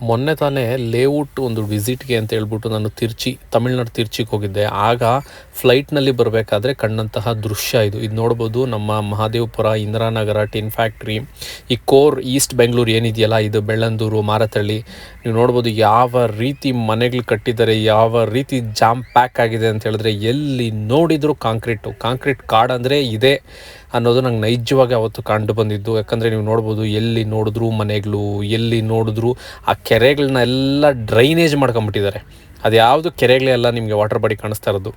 ಮೊನ್ನೆ ತಾನೇ ಲೇಔಟ್ ಒಂದು ವಿಸಿಟ್ಗೆ ಅಂತ ಹೇಳ್ಬಿಟ್ಟು ನಾನು ತಮಿಳ್ನಾಡು ತಿರ್ಚಿಗೆ ಹೋಗಿದ್ದೆ. ಆಗ ಫ್ಲೈಟ್ನಲ್ಲಿ ಬರಬೇಕಾದ್ರೆ ಕಂಡಂತಹ ದೃಶ್ಯ ಇದು ನೋಡ್ಬೋದು. ನಮ್ಮ ಮಹಾದೇವಪುರ, ಇಂದಿರಾನಗರ, ಟಿನ್ ಫ್ಯಾಕ್ಟ್ರಿ, ಈ ಕೋರ್ ಈಸ್ಟ್ ಬೆಂಗಳೂರು ಏನಿದೆಯಲ್ಲ, ಇದು ಬೆಳ್ಳಂದೂರು, ಮಾರತಳ್ಳಿ, ನೀವು ನೋಡ್ಬೋದು ಯಾವ ರೀತಿ ಮನೆಗಳು ಕಟ್ಟಿದ್ದಾರೆ, ಯಾವ ರೀತಿ ಜಾಮ್ ಪ್ಯಾಕ್ ಆಗಿದೆ ಅಂತ ಹೇಳಿದ್ರೆ ಎಲ್ಲಿ ನೋಡಿದರೂ ಕಾಂಕ್ರೀಟ್ ಕಾಡ್ ಅಂದರೆ ಇದೆ ಅನ್ನೋದು ನಂಗೆ ನೈಜವಾಗಿ ಅವತ್ತು ಕಂಡು ಬಂದಿದ್ದು. ಯಾಕಂದರೆ ನೀವು ನೋಡ್ಬೋದು ಎಲ್ಲಿ ನೋಡಿದ್ರೂ ಮನೆಗಳು, ಎಲ್ಲಿ ನೋಡಿದ್ರೂ ಆ ಕೆರೆಗಳನ್ನ ಎಲ್ಲ ಡ್ರೈನೇಜ್ ಮಾಡ್ಕೊಂಬಿಟ್ಟಿದ್ದಾರೆ. ಅದು ಯಾವುದು ಕೆರೆಗಳೇ ಎಲ್ಲ ನಿಮಗೆ ವಾಟರ್ ಬಾಡಿ ಕಾಣಿಸ್ತಾ ಇರೋದು.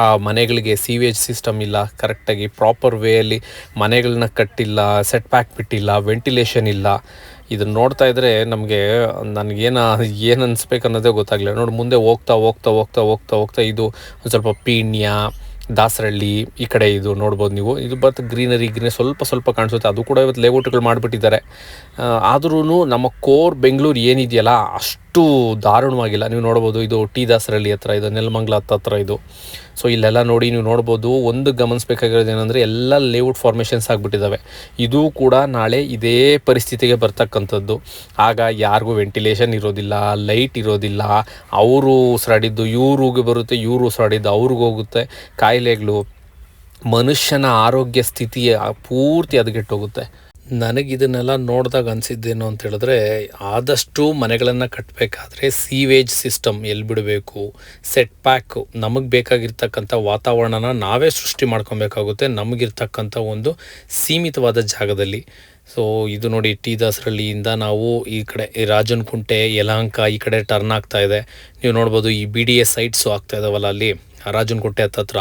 ಆ ಮನೆಗಳಿಗೆ ಸೀವೇಜ್ ಸಿಸ್ಟಮ್ ಇಲ್ಲ, ಕರೆಕ್ಟಾಗಿ ಪ್ರಾಪರ್ ವೇಯಲ್ಲಿ ಮನೆಗಳನ್ನ ಕಟ್ಟಿಲ್ಲ, ಸೆಟ್ ಪ್ಯಾಕ್ ಬಿಟ್ಟಿಲ್ಲ, ವೆಂಟಿಲೇಷನ್ ಇಲ್ಲ. ಇದನ್ನು ನೋಡ್ತಾ ಇದ್ದರೆ ನನಗೇನು ಅನ್ನಿಸ್ಬೇಕು ಅನ್ನೋದೇ ಗೊತ್ತಾಗಲಿಲ್ಲ. ನೋಡಿ, ಮುಂದೆ ಹೋಗ್ತಾ ಇದು ಒಂದು ಸ್ವಲ್ಪ ಪೀಣ್ಯ, ದಾಸರಳ್ಳಿ ಈ ಕಡೆ ಇದು ನೋಡ್ಬೋದು ನೀವು. ಇದು ಗ್ರೀನರಿ ಸ್ವಲ್ಪ ಕಾಣಿಸುತ್ತೆ. ಅದು ಕೂಡ ಇವತ್ತು ಲೇಔಟ್ಗಳು ಮಾಡಿಬಿಟ್ಟಿದ್ದಾರೆ. ಆದ್ರೂ ನಮ್ಮ ಕೋರ್ ಬೆಂಗಳೂರು ಏನಿದೆಯಲ್ಲ ಅಷ್ಟು ದಾರುಣವಾಗಿಲ್ಲ. ನೀವು ನೋಡ್ಬೋದು, ಇದು ಟಿ ದಾಸರಳ್ಳಿ ಹತ್ರ, ಇದು ನೆಲಮಂಗಲ ಹತ್ರ ಇದು. ಸೊ ಇಲ್ಲೆಲ್ಲ ನೋಡಿ ನೀವು ನೋಡ್ಬೋದು. ಒಂದು ಗಮನಿಸಬೇಕಾಗಿರೋದು ಏನಂದರೆ ಎಲ್ಲ ಲೇಔಟ್ ಫಾರ್ಮೇಷನ್ಸ್ ಆಗಿಬಿಟ್ಟಿದ್ದಾವೆ. ಇದು ಕೂಡ ನಾಳೆ ಇದೇ ಪರಿಸ್ಥಿತಿಗೆ ಬರ್ತಕ್ಕಂಥದ್ದು. ಆಗ ಯಾರಿಗೂ ವೆಂಟಿಲೇಷನ್ ಇರೋದಿಲ್ಲ, ಲೈಟ್ ಇರೋದಿಲ್ಲ, ಅವರು ಉಸಿರಾಡಿದ್ದು ಇವ್ರಿಗೆ ಬರುತ್ತೆ, ಇವರು ಉಸಿರಾಡಿದ್ದು ಅವ್ರಿಗೆ ಹೋಗುತ್ತೆ. ಕಾಯಿಲೆಗಳು, ಮನುಷ್ಯನ ಆರೋಗ್ಯ ಸ್ಥಿತಿ ಪೂರ್ತಿ ಹದಗೆಟ್ಟೋಗುತ್ತೆ. ನನಗಿದನ್ನೆಲ್ಲ ನೋಡಿದಾಗ ಅನಿಸಿದ್ದೇನು ಅಂತ ಹೇಳಿದ್ರೆ, ಆದಷ್ಟು ಮನೆಗಳನ್ನು ಕಟ್ಟಬೇಕಾದ್ರೆ ಸೀವೇಜ್ ಸಿಸ್ಟಮ್ ಎಲ್ಲಿ ಬಿಡಬೇಕು, ಸೆಟ್ ಪ್ಯಾಕು, ನಮಗೆ ಬೇಕಾಗಿರ್ತಕ್ಕಂಥ ವಾತಾವರಣನ ನಾವೇ ಸೃಷ್ಟಿ ಮಾಡ್ಕೊಬೇಕಾಗುತ್ತೆ, ನಮಗಿರ್ತಕ್ಕಂಥ ಒಂದು ಸೀಮಿತವಾದ ಜಾಗದಲ್ಲಿ. ಸೊ ಇದು ನೋಡಿ, ಟಿ ದಾಸರಳ್ಳಿಯಿಂದ ನಾವು ಈ ಕಡೆ ರಾಜನಕುಂಟೆ, ಯಲಹಂಕ ಈ ಕಡೆ ಟರ್ನ್ ಆಗ್ತಾ ಇದೆ. ನೀವು ನೋಡ್ಬೋದು, ಈ BDA ಸೈಟ್ಸು ಆಗ್ತಾ ಇದಾವಲ್ಲ ಅಲ್ಲಿ ರಾಜನಕುಂಟೆ ಹತ್ತತ್ರ.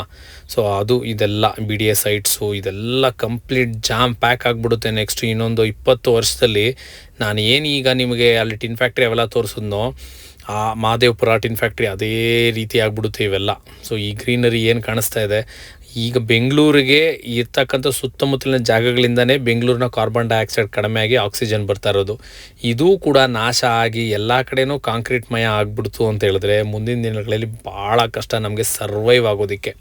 ಸೊ ಅದು ಇದೆಲ್ಲ BDA ಸೈಟ್ಸು ಇದೆಲ್ಲ ಕಂಪ್ಲೀಟ್ ಜಾಮ್ ಪ್ಯಾಕ್ ಆಗಿಬಿಡುತ್ತೆ. ನೆಕ್ಸ್ಟ್ ಇನ್ನೊಂದು 20 ವರ್ಷದಲ್ಲಿ ನಾನು ಈಗ ನಿಮಗೆ ಅಲ್ಲಿ ಟಿನ್ ಫ್ಯಾಕ್ಟ್ರಿ ಅವೆಲ್ಲ ತೋರಿಸಿದ್ನೋ, ಆ ಮಹಾದೇವಪುರ ಟಿನ್ ಫ್ಯಾಕ್ಟ್ರಿ ಅದೇ ರೀತಿ ಆಗಿಬಿಡುತ್ತೆ ಇವೆಲ್ಲ. ಸೊ ಈ ಗ್ರೀನರಿ ಏನು ಕಾಣಿಸ್ತಾ ಇದೆ, ಈಗ ಬೆಂಗಳೂರಿಗೆ ಇರ್ತಕ್ಕಂಥ ಸುತ್ತಮುತ್ತಲಿನ ಜಾಗಗಳಿಂದನೇ ಬೆಂಗಳೂರಿನ ಕಾರ್ಬನ್ ಡೈಆಕ್ಸೈಡ್ ಕಡಿಮೆ ಆಗಿ ಆಕ್ಸಿಜನ್ ಬರ್ತಾ ಇರೋದು. ಇದು ಕೂಡ ನಾಶ ಆಗಿ ಎಲ್ಲ ಕಡೆನೂ ಕಾಂಕ್ರೀಟ್ಮಯ ಆಗಿಬಿಡ್ತು ಅಂತ ಹೇಳಿದ್ರೆ ಮುಂದಿನ ದಿನಗಳಲ್ಲಿ ಭಾಳ ಕಷ್ಟ ನಮಗೆ ಸರ್ವೈವ್ ಆಗೋದಕ್ಕೆ.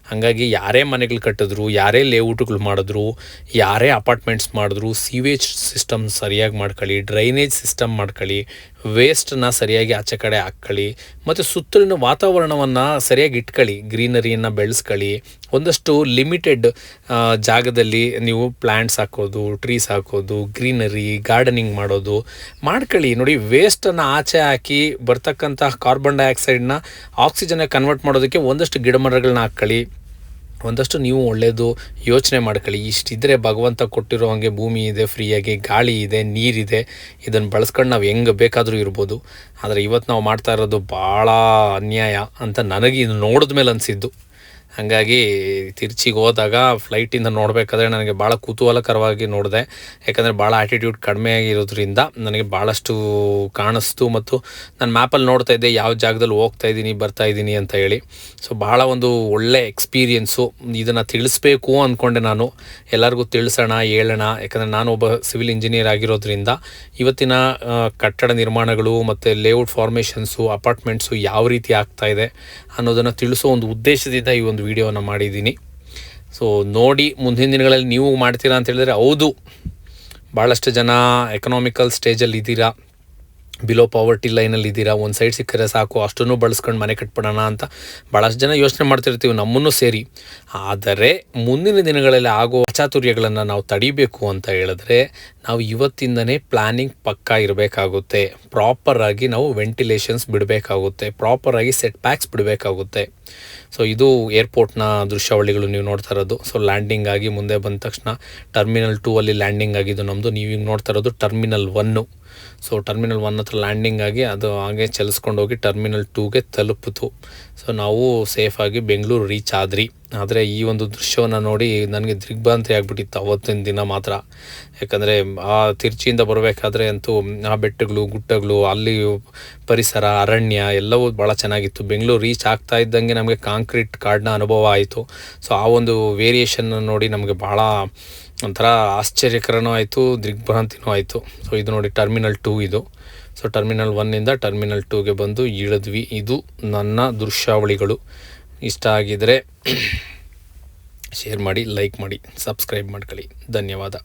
ಹಾಗಾಗಿ ಯಾರೇ ಮನೆಗಳು ಕಟ್ಟಿದ್ರು, ಯಾರೇ ಲೇಔಟ್ಗಳು ಮಾಡಿದ್ರು, ಯಾರೇ ಅಪಾರ್ಟ್ಮೆಂಟ್ಸ್ ಮಾಡಿದ್ರು, ಸೀವೇಜ್ ಸಿಸ್ಟಮ್ ಸರಿಯಾಗಿ ಮಾಡ್ಕೊಳ್ಳಿ, ಡ್ರೈನೇಜ್ ಸಿಸ್ಟಮ್ ಮಾಡ್ಕೊಳ್ಳಿ, ವೇಸ್ಟನ್ನ ಸರಿಯಾಗಿ ಆಚೆ ಕಡೆ ಹಾಕ್ಕೊಳ್ಳಿ, ಮತ್ತು ಸುತ್ತಲಿನ ವಾತಾವರಣವನ್ನು ಸರಿಯಾಗಿ ಇಟ್ಕೊಳ್ಳಿ, ಗ್ರೀನರಿಯನ್ನು ಬೆಳೆಸ್ಕೊಳ್ಳಿ. ಒಂದಷ್ಟು ಲಿಮಿಟೆಡ್ ಜಾಗದಲ್ಲಿ ನೀವು ಪ್ಲ್ಯಾಂಟ್ಸ್ ಹಾಕೋದು, ಟ್ರೀಸ್ ಹಾಕೋದು, ಗ್ರೀನರಿ ಗಾರ್ಡನಿಂಗ್ ಮಾಡೋದು ಮಾಡ್ಕೊಳ್ಳಿ. ನೋಡಿ, ವೇಸ್ಟನ್ನು ಆಚೆ ಹಾಕಿ ಬರ್ತಕ್ಕಂಥ ಕಾರ್ಬನ್ ಡೈಆಕ್ಸೈಡ್ನ ಆಕ್ಸಿಜನ್ಗೆ ಕನ್ವರ್ಟ್ ಮಾಡೋದಕ್ಕೆ ಒಂದಷ್ಟು ಗಿಡಮರಗಳನ್ನ ಹಾಕ್ಕೊಳ್ಳಿ. ಒಂದಷ್ಟು ನೀವು ಒಳ್ಳೆಯದು ಯೋಚನೆ ಮಾಡ್ಕೊಳ್ಳಿ. ಇಷ್ಟಿದ್ರೆ ಭಗವಂತ ಕೊಟ್ಟಿರೋ ಹಾಗೆ ಭೂಮಿ ಇದೆ, ಫ್ರೀಯಾಗಿ ಗಾಳಿ ಇದೆ, ನೀರಿದೆ, ಇದನ್ನು ಬಳಸ್ಕೊಂಡು ನಾವು ಹೆಂಗೆ ಬೇಕಾದರೂ ಇರ್ಬೋದು. ಆದರೆ ಇವತ್ತು ನಾವು ಮಾಡ್ತಾ ಇರೋದು ಭಾಳ ಅನ್ಯಾಯ ಅಂತ ನನಗೆ ಇದು ನೋಡಿದ ಮೇಲೆ ಅನಿಸಿದ್ದು. ಹಾಗಾಗಿ ತಿರ್ಚಿಗೆ ಹೋದಾಗ ಫ್ಲೈಟಿಂದ ನೋಡಬೇಕಾದ್ರೆ ನನಗೆ ಭಾಳ ಕುತೂಹಲಕರವಾಗಿ ನೋಡಿದೆ. ಯಾಕಂದರೆ ಭಾಳ ಆ್ಯಟಿಟ್ಯೂಡ್ ಕಡಿಮೆ ಆಗಿರೋದ್ರಿಂದ ನನಗೆ ಭಾಳಷ್ಟು ಕಾಣಿಸ್ತು. ಮತ್ತು ನಾನು ಮ್ಯಾಪಲ್ಲಿ ನೋಡ್ತಾ ಇದ್ದೆ ಯಾವ ಜಾಗದಲ್ಲಿ ಬರ್ತಾಯಿದ್ದೀನಿ ಅಂತ ಹೇಳಿ. ಸೊ ಭಾಳ ಒಂದು ಒಳ್ಳೆ ಎಕ್ಸ್ಪೀರಿಯೆನ್ಸು. ಇದನ್ನು ತಿಳಿಸ್ಬೇಕು ಅಂದ್ಕೊಂಡೆ ನಾನು, ಎಲ್ಲರಿಗೂ ತಿಳಿಸೋಣ, ಹೇಳೋಣ. ಯಾಕಂದರೆ ನಾನು ಒಬ್ಬ ಸಿವಿಲ್ ಇಂಜಿನಿಯರ್ ಆಗಿರೋದ್ರಿಂದ ಇವತ್ತಿನ ಕಟ್ಟಡ ನಿರ್ಮಾಣಗಳು ಮತ್ತು ಲೇಔಟ್ ಫಾರ್ಮೇಷನ್ಸು, ಅಪಾರ್ಟ್ಮೆಂಟ್ಸು ಯಾವ ರೀತಿ ಆಗ್ತಾಯಿದೆ ಅನ್ನೋದನ್ನು ತಿಳಿಸೋ ಒಂದು ಉದ್ದೇಶದಿಂದ ಈ ಒಂದು ವಿಡಿಯೋನ ಮಾಡಿದ್ದೀನಿ. ಸೊ ನೋಡಿ, ಮುಂದಿನ ದಿನಗಳಲ್ಲಿ ನೀವು ಮಾಡ್ತೀರಾ ಅಂತ ಹೇಳಿದ್ರೆ, ಹೌದು, ಭಾಳಷ್ಟು ಜನ ಎಕನಾಮಿಕಲ್ ಸ್ಟೇಜಲ್ಲಿ ಇದ್ದೀರಾ, ಬಿಲೋ ಪಾವರ್ಟಿ ಲೈನಲ್ಲಿ ಇದ್ದೀರಾ, ಒಂದು ಸೈಡ್ ಸಿಕ್ಕರೆ ಸಾಕು ಅಷ್ಟನ್ನು ಬಳಸ್ಕೊಂಡು ಮನೆ ಕಟ್ಬಿಡೋಣ ಅಂತ ಭಾಳಷ್ಟು ಜನ ಯೋಚನೆ ಮಾಡ್ತಿರ್ತೀವಿ, ನಮ್ಮನ್ನು ಸೇರಿ. ಆದರೆ ಮುಂದಿನ ದಿನಗಳಲ್ಲಿ ಆಗೋ ಅಚಾತುರ್ಯಗಳನ್ನು ನಾವು ತಡಿಬೇಕು ಅಂತ ಹೇಳಿದ್ರೆ ನಾವು ಇವತ್ತಿಂದನೇ ಪ್ಲ್ಯಾನಿಂಗ್ ಪಕ್ಕಾ ಇರಬೇಕಾಗುತ್ತೆ. ಪ್ರಾಪರಾಗಿ ನಾವು ವೆಂಟಿಲೇಷನ್ಸ್ ಬಿಡಬೇಕಾಗುತ್ತೆ, ಪ್ರಾಪರಾಗಿ ಸೆಟ್ ಪ್ಯಾಕ್ಸ್ ಬಿಡಬೇಕಾಗುತ್ತೆ. ಸೊ ಇದು ಏರ್ಪೋರ್ಟ್ನ ದೃಶ್ಯಾವಳಿಗಳು ನೀವು ನೋಡ್ತಾ ಇರೋದು. ಸೊ ಲ್ಯಾಂಡಿಂಗ್ ಆಗಿ ಮುಂದೆ ಬಂದ ತಕ್ಷಣ ಟರ್ಮಿನಲ್ 2 ಅಲ್ಲಿ ಲ್ಯಾಂಡಿಂಗ್ ಆಗಿದ್ದು ನಮ್ಮದು. ನೀವೀಗ ನೋಡ್ತಾ ಇರೋದು ಟರ್ಮಿನಲ್ 1. ಸೊ ಟರ್ಮಿನಲ್ 1 ಹತ್ರ ಲ್ಯಾಂಡಿಂಗ್ ಆಗಿ ಅದು ಹಾಗೆ ಚಲಿಸ್ಕೊಂಡು ಹೋಗಿ ಟರ್ಮಿನಲ್ 2ಗೆ ತಲುಪಿತು. ಸೊ ನಾವು ಸೇಫಾಗಿ ಬೆಂಗಳೂರು ರೀಚ್ ಆದ್ರಿ. ಆದರೆ ಈ ಒಂದು ದೃಶ್ಯವನ್ನು ನೋಡಿ ನನಗೆ ದಿಗ್ಭ್ರಾಂತಿ ಆಗಿಬಿಟ್ಟಿತ್ತು ಅವತ್ತಿನ ದಿನ ಮಾತ್ರ. ಯಾಕಂದರೆ ಆ ತಿರ್ಚಿಯಿಂದ ಬರಬೇಕಾದ್ರೆ ಅಂತೂ ಆ ಬೆಟ್ಟಗಳು, ಗುಡ್ಡಗಳು, ಅಲ್ಲಿ ಪರಿಸರ, ಅರಣ್ಯ ಎಲ್ಲವೂ ಭಾಳ ಚೆನ್ನಾಗಿತ್ತು. ಬೆಂಗಳೂರು ರೀಚ್ ಆಗ್ತಾ ಇದ್ದಂಗೆ ನಮಗೆ ಕಾಂಕ್ರೀಟ್ ಕಾಡಿನ ಅನುಭವ ಆಯಿತು. ಸೊ ಆ ಒಂದು ವೇರಿಯೇಷನ್ ನೋಡಿ ನಮಗೆ ಭಾಳ ಒಂಥರ ಆಶ್ಚರ್ಯಕರನೂ ಆಯಿತು, ದಿಗ್ಭ್ರಾಂತಿನೂ ಆಯಿತು. ಸೊ ಇದು ನೋಡಿ ಟರ್ಮಿನಲ್ 2 ಇದು. ಸೊ ಟರ್ಮಿನಲ್ 1ಇಂದ ಟರ್ಮಿನಲ್ 2ಗೆ ಬಂದು ಇಳಿದ್ವಿ. ಇದು ನನ್ನ ದೃಶ್ಯಾವಳಿಗಳು. ಇಷ್ಟ ಆಗಿದರೆ ಶೇರ್ ಮಾಡಿ, ಲೈಕ್ ಮಾಡಿ, ಸಬ್ಸ್ಕ್ರೈಬ್ ಮಾಡ್ಕೊಳ್ಳಿ. ಧನ್ಯವಾದ.